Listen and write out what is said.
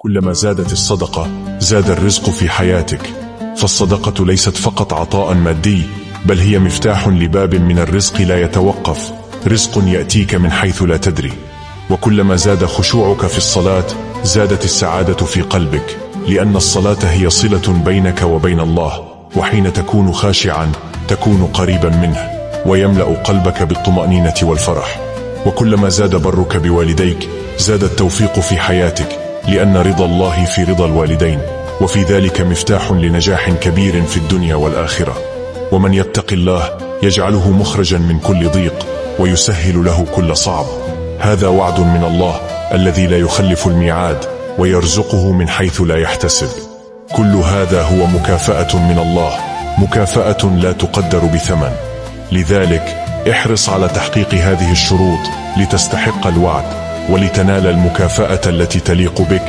كلما زادت الصدقة زاد الرزق في حياتك، فالصدقة ليست فقط عطاء مادي، بل هي مفتاح لباب من الرزق لا يتوقف، رزق يأتيك من حيث لا تدري. وكلما زاد خشوعك في الصلاة زادت السعادة في قلبك، لأن الصلاة هي صلة بينك وبين الله، وحين تكون خاشعا تكون قريبا منه، ويملأ قلبك بالطمأنينة والفرح. وكلما زاد برك بوالديك زاد التوفيق في حياتك، لأن رضا الله في رضا الوالدين، وفي ذلك مفتاح لنجاح كبير في الدنيا والآخرة. ومن يتق الله يجعله مخرجا من كل ضيق، ويسهل له كل صعب. هذا وعد من الله الذي لا يخلف الميعاد، ويرزقه من حيث لا يحتسب. كل هذا هو مكافأة من الله، مكافأة لا تقدر بثمن. لذلك احرص على تحقيق هذه الشروط لتستحق الوعد، ولتنال المكافأة التي تليق بك.